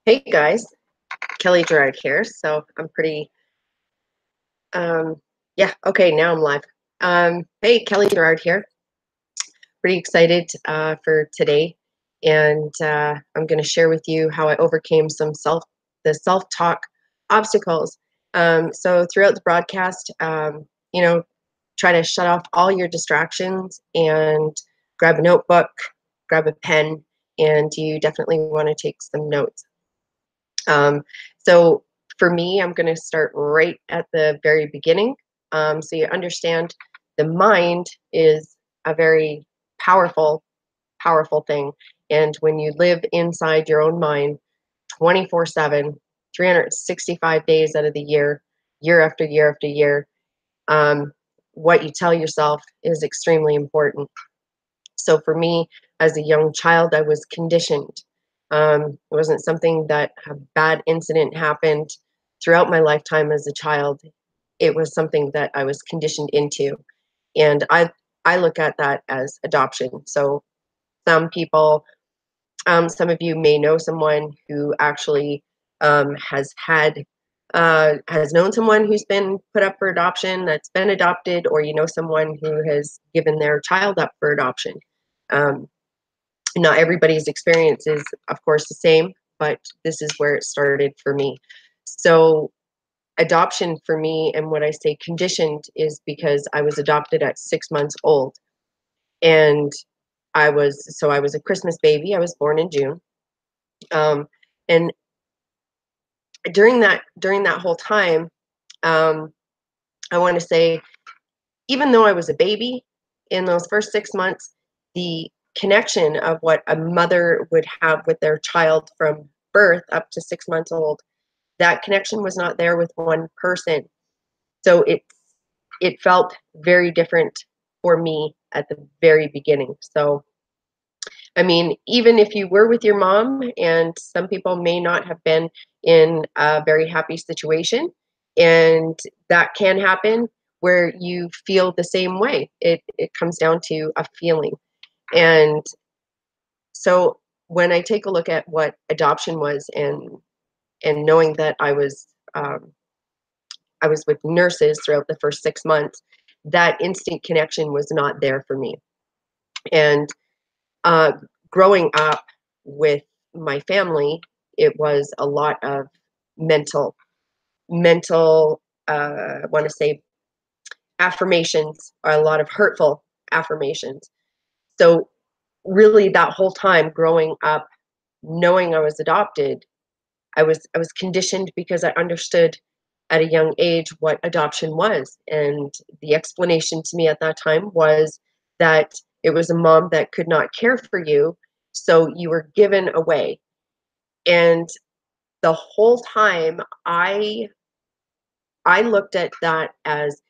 Hey guys, Kelly Gerard here. So I'm pretty, yeah, okay, now I'm live. Hey, Kelly Gerard here. Pretty excited for today, and I'm going to share with you how I overcame the self-talk obstacles. So throughout the broadcast, try to shut off all your distractions and grab a notebook, grab a pen, and you definitely want to take some notes. Um, so for me, I'm going to start right at the very beginning. So you understand the mind is a very powerful, powerful thing. And when you live inside your own mind 24/7, 365 days out of the year after year after year, um, what you tell yourself is extremely important. So for me, as a young child, I was conditioned. It wasn't something that a bad incident happened throughout my lifetime as a child. It was something that I was conditioned into, and I look at that as adoption. So some people, some of you may know someone who actually has known someone who's been put up for adoption, that's been adopted, or you know someone who has given their child up for adoption. Um, Not everybody's experience is, of course, the same, but this is where it started for me. So, adoption for me, and what I say conditioned, is because I was adopted at 6 months old. And I was a Christmas baby. I was born in June. Um, and during that whole time, um, I want to say, even though I was a baby in those first 6 months, the connection of what a mother would have with their child from birth up to 6 months old, that connection was not there with one person. So it felt very different for me at the very beginning. So I mean, even if you were with your mom, and some people may not have been in a very happy situation, and that can happen where you feel the same way. It comes down to a feeling. And so when I take a look at what adoption was, and knowing that I was with nurses throughout the first 6 months, that instant connection was not there for me. And uh, growing up with my family, it was a lot of mental, I want to say, affirmations, or a lot of hurtful affirmations. So, really, that whole time growing up, knowing I was adopted, I was conditioned because I understood at a young age what adoption was, and the explanation to me at that time was that it was a mom that could not care for you, so you were given away. And the whole time I looked at that as,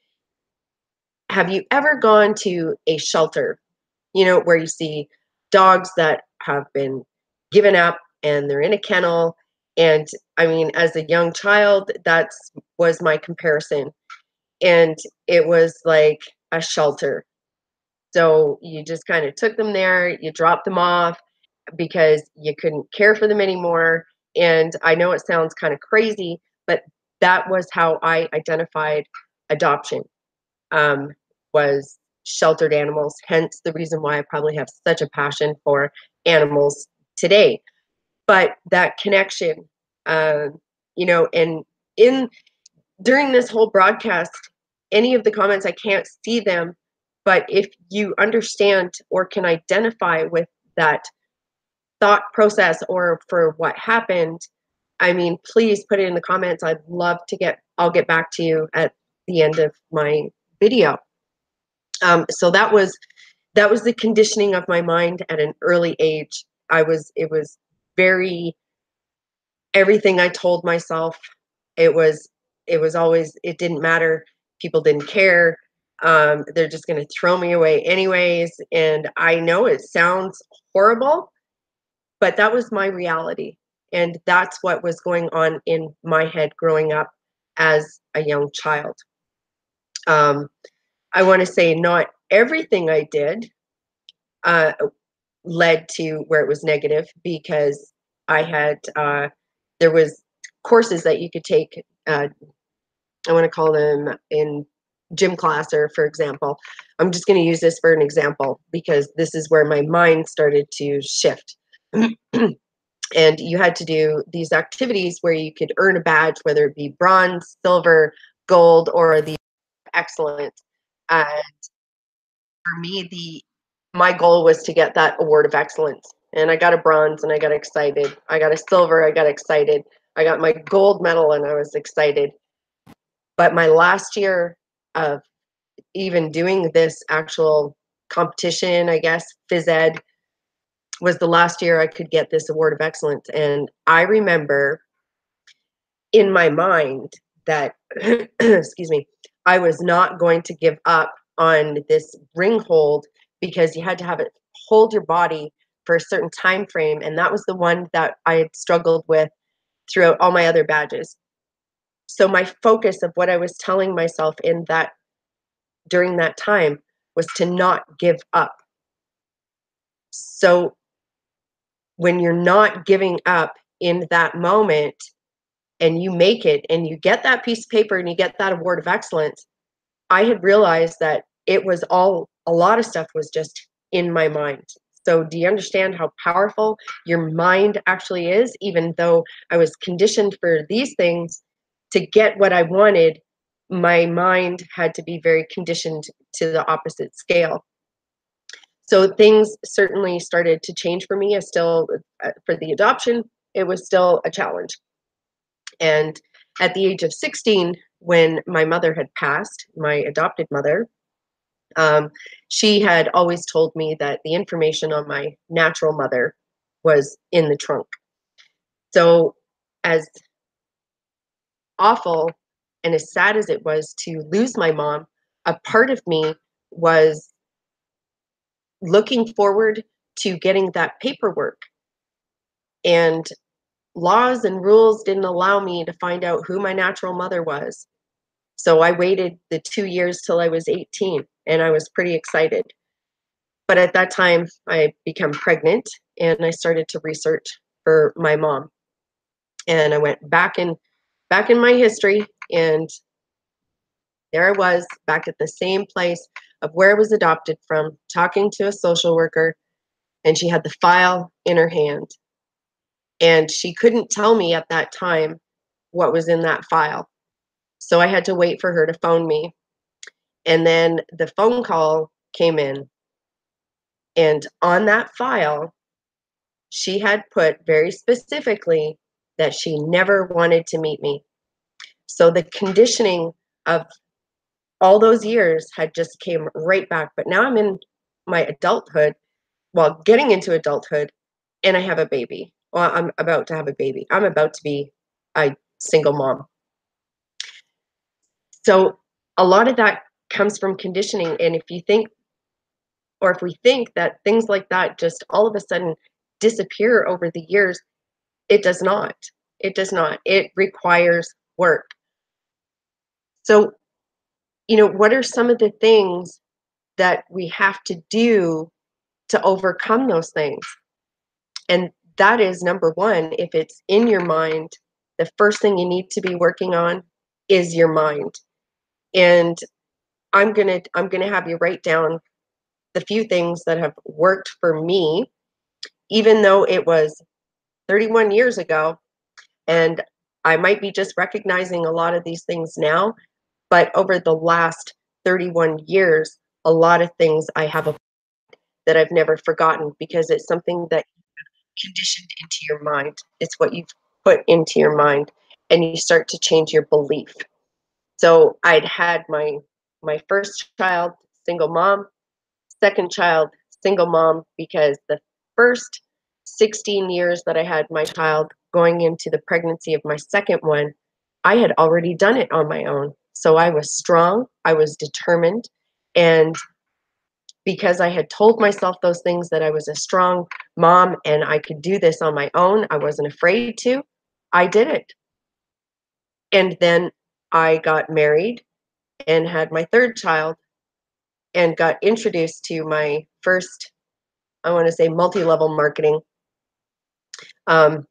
have you ever gone to a shelter, where you see dogs that have been given up and they're in a kennel? And I mean, as a young child, that's was my comparison. And it was like a shelter. So you just kind of took them there, you dropped them off because you couldn't care for them anymore. And I know it sounds kind of crazy, but that was how I identified adoption, um, was sheltered animals. Hence the reason why I probably have such a passion for animals today. But that connection, and in during this whole broadcast, any of the comments, I can't see them, but if you understand or can identify with that thought process or for what happened, I mean, please put it in the comments. I'll get back to you at the end of my video. So that was the conditioning of my mind at an early age. It was very, everything I told myself, it was, always, it didn't matter. People didn't care. They're just going to throw me away anyways. And I know it sounds horrible, but that was my reality. And that's what was going on in my head growing up as a young child. Um, I want to say not everything I did uh, led to where it was negative, because I had There was courses that you could take, I want to call them in gym class, or for example, I'm just going to use this for an example because this is where my mind started to shift. And you had to do these activities where you could earn a badge, whether it be bronze, silver, gold, or the excellent. And for me, the my goal was to get that award of excellence. And I got a bronze and I got excited. I got a silver, I got excited. I got my gold medal and I was excited. But my last year of even doing this actual competition, I guess, phys ed, was the last year I could get this award of excellence. And I remember in my mind that, excuse me, I was not going to give up on this ring hold because you had to have it hold your body for a certain time frame. And that was the one that I had struggled with throughout all my other badges. So my focus of what I was telling myself in that during that time was to not give up. So when you're not giving up in that moment and you make it and you get that piece of paper and you get that award of excellence, I had realized that it was all a lot of stuff was just in my mind. So do you understand how powerful your mind actually is? Even though I was conditioned for these things to get what I wanted, my mind had to be very conditioned to the opposite scale. So things certainly started to change for me. I still, for the adoption, it was still a challenge. And at the age of 16, when my mother had passed, my adopted mother, um, she had always told me that the information on my natural mother was in the trunk. So, as awful and as sad as it was to lose my mom, a part of me was looking forward to getting that paperwork. And laws and rules didn't allow me to find out who my natural mother was. So I waited the 2 years till I was 18, and I was pretty excited. But at that time, I became pregnant and I started to research for my mom. And I went back in my history, and there I was back at the same place of where I was adopted from, talking to a social worker, and she had the file in her hand. And she couldn't tell me at that time what was in that file. So I had to wait for her to phone me. And then the phone call came in, and on that file, she had put very specifically that she never wanted to meet me. So the conditioning of all those years had just came right back. But now I'm in my adulthood, well, getting into adulthood, and I have a baby. Well, I'm about to have a baby. I'm about to be a single mom. So a lot of that comes from conditioning. And if you think, or if we think that things like that just all of a sudden disappear over the years, it does not. It does not. It requires work. So, what are some of the things that we have to do to overcome those things? And that is number one, if it's in your mind, the first thing you need to be working on is your mind. And I'm gonna have you write down the few things that have worked for me, even though it was 31 years ago, and I might be just recognizing a lot of these things now, but over the last 31 years, a lot of things I have that I've never forgotten because it's something that conditioned into your mind. It's what you've put into your mind, and you start to change your belief. So I'd had my first child, single mom, second child, single mom, because the first 16 years that I had my child going into the pregnancy of my second one, I had already done it on my own. So I was strong, I was determined, and because I had told myself those things that I was a strong mom and I could do this on my own, I wasn't afraid to, I did it. And then I got married and had my third child and got introduced to my first, I want to say, multi level marketing. Um,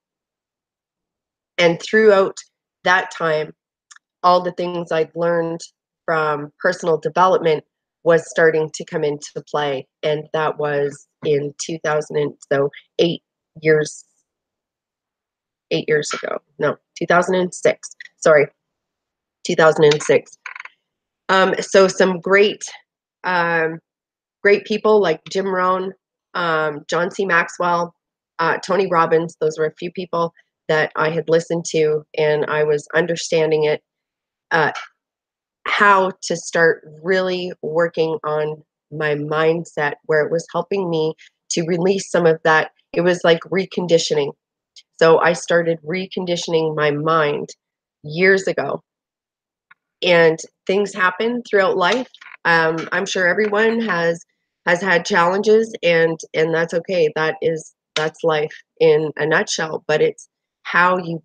And throughout that time, all the things I'd learned from personal development was starting to come into play. And that was in 2000, so 8 years, 8 years ago. No, 2006. Sorry, 2006. So some um, great people like Jim Rohn, John C. Maxwell, Tony Robbins. Those were a few people that I had listened to, and I was understanding it, uh, how to start really working on my mindset, where it was helping me to release some of that. It was like reconditioning. So I started reconditioning my mind years ago, and things happen throughout life. I'm sure everyone has had challenges, and that's okay. That's life in a nutshell. But it's how you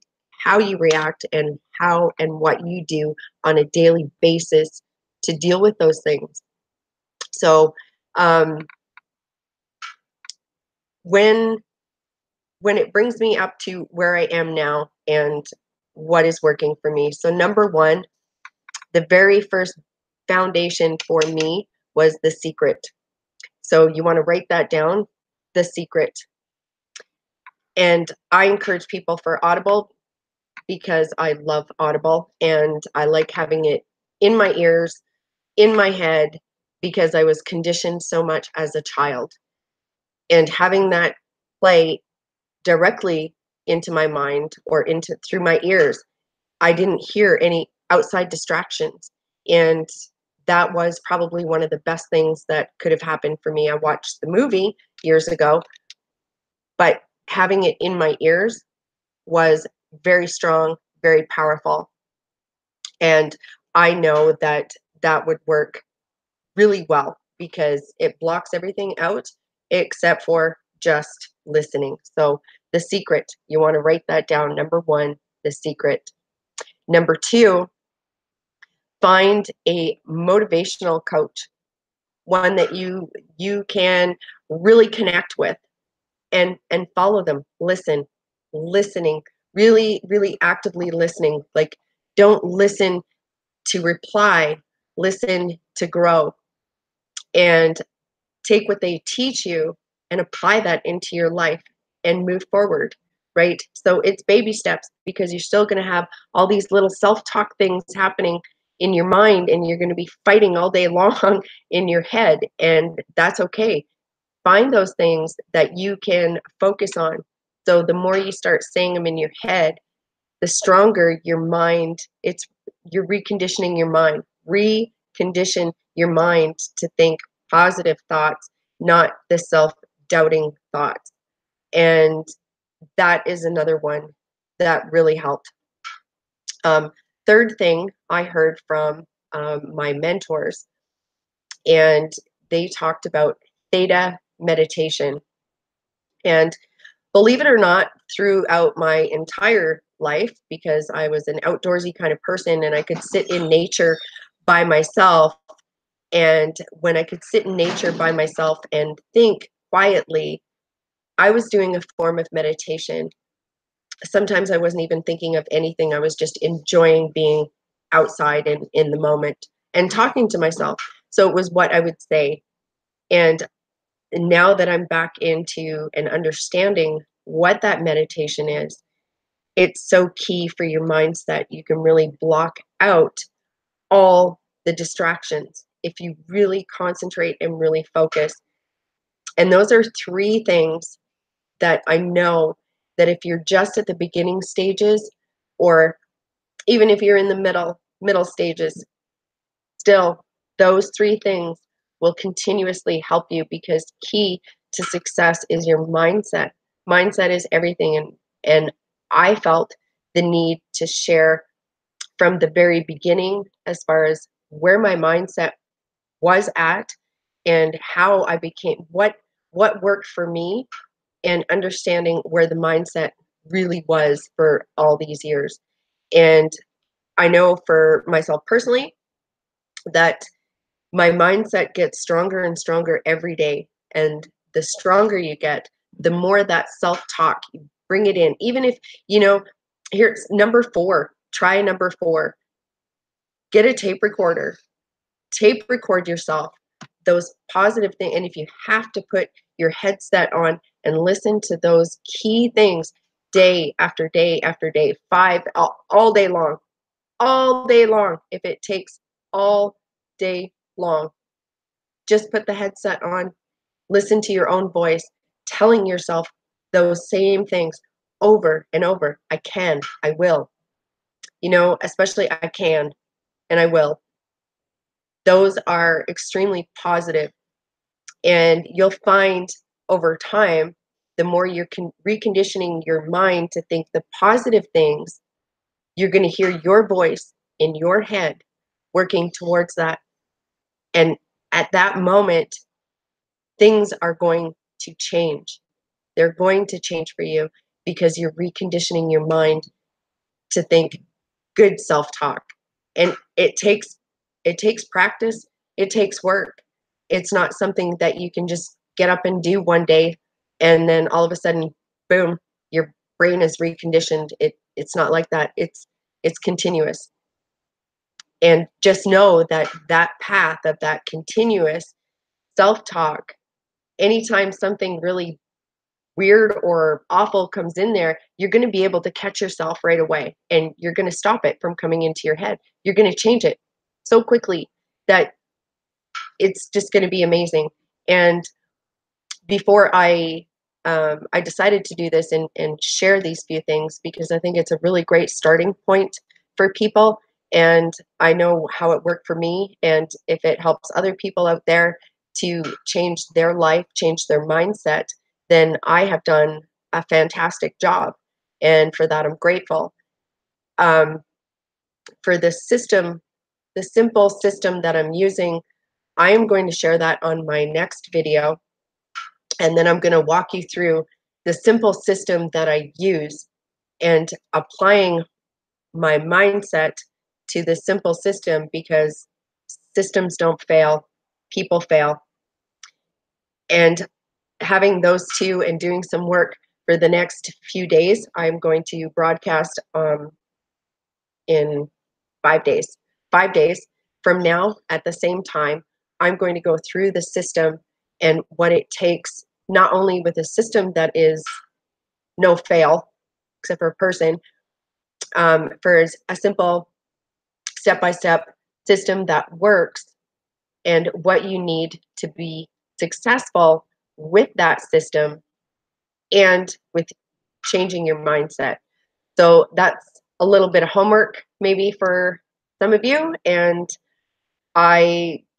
react, and how and what you do on a daily basis to deal with those things. So um, when when it brings me up to where I am now and what is working for me. So number one, the very first foundation for me was The Secret. So you want to write that down, The Secret. And I encourage people for Audible because I love Audible and I like having it in my ears, in my head, because I was conditioned so much as a child. And having that play directly into my mind or into through my ears, I didn't hear any outside distractions. And that was probably one of the best things that could have happened for me. I watched the movie years ago, but having it in my ears was very strong, very powerful. And I know that that would work really well because it blocks everything out except for just listening. So, The Secret, you want to write that down. Number one, The Secret. Number two, find a motivational coach, one that you can really connect with, and follow them. Listening, really actively listening. Like, don't listen to reply, listen to grow, and take what they teach you and apply that into your life and move forward, right? So it's baby steps, because you're still going to have all these little self-talk things happening in your mind, and you're going to be fighting all day long in your head, and that's okay. Find those things that you can focus on. So the more you start saying them in your head, the stronger your mind. It's You're reconditioning your mind. Recondition your mind to think positive thoughts, not the self-doubting thoughts. And that is another one that really helped. um, Third thing I heard from my mentors, and they talked about theta meditation. And believe it or not, throughout my entire life, because I was an outdoorsy kind of person and I could sit in nature by myself. And when I could sit in nature by myself and think quietly, I was doing a form of meditation. Sometimes I wasn't even thinking of anything, I was just enjoying being outside and in the moment and talking to myself. So it was what I would say. And now that I'm back into and understanding what that meditation is, it's so key for your mindset. You can really block out all the distractions if you really concentrate and really focus. And those are three things that I know that if you're just at the beginning stages, or even if you're in the middle stages, still those three things will continuously help you, because key to success is your mindset. Mindset is everything. And I felt the need to share from the very beginning as far as where my mindset was at, and how I became what worked for me, and understanding where the mindset really was for all these years. And I know for myself personally that my mindset gets stronger and stronger every day. And the stronger you get, the more that self talk, you bring it in. Even if, you know, Here's number 4. Try number 4. Get a tape recorder. Tape record yourself. Those positive things. And if you have to put your headset on and listen to those key things day after day after day, all day long, all day long, if it takes all day long, just put the headset on, listen to your own voice, telling yourself those same things over and over. I can, I will, especially I can and I will. Those are extremely positive. And you'll find over time, the more you're reconditioning your mind to think the positive things, you're going to hear your voice in your head working towards that. And at that moment, things are going to change. They're going to change for you because you're reconditioning your mind to think good self-talk. And it takes practice, it takes work. It's not something that you can just get up and do one day and then all of a sudden, boom, your brain is reconditioned. It's not like that. It's continuous. And just know that that path of that continuous self-talk, anytime something really weird or awful comes in there, you're going to be able to catch yourself right away and you're going to stop it from coming into your head. You're going to change it so quickly that it's just going to be amazing. And before I decided to do this and share these few things because I think it's a really great starting point for people. And I know how it worked for me. And if it helps other people out there to change their life, change their mindset, then I have done a fantastic job. And for that, I'm grateful. Um, for the system, the simple system that I'm using, I am going to share that on my next video. And then I'm going to walk you through the simple system that I use and applying my mindset to the simple system because systems don't fail, people fail. And having those two and doing some work for the next few days, I'm going to broadcast in 5 days. 5 days from now at the same time, I'm going to go through the system and what it takes, not only with a system that is no fail, except for a person, for a simple step-by-step system that works and what you need to be successful with that system and with changing your mindset. So that's a little bit of homework maybe for some of you. And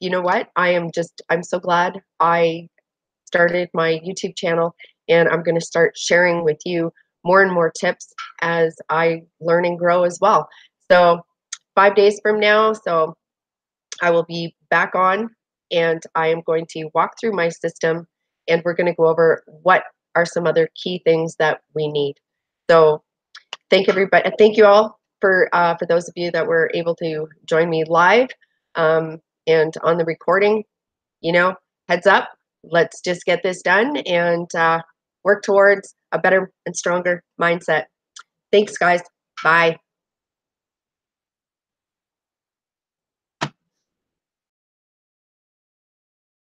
you know what? I'm so glad I started my YouTube channel and I'm going to start sharing with you more and more tips as I learn and grow as well. So 5 days from now, so I will be back on and I am going to walk through my system and we're going to go over what are some other key things that we need. So thank everybody. Thank you all for those of you that were able to join me live and on the recording. Heads up. Let's just get this done and work towards a better and stronger mindset. Thanks, guys. Bye.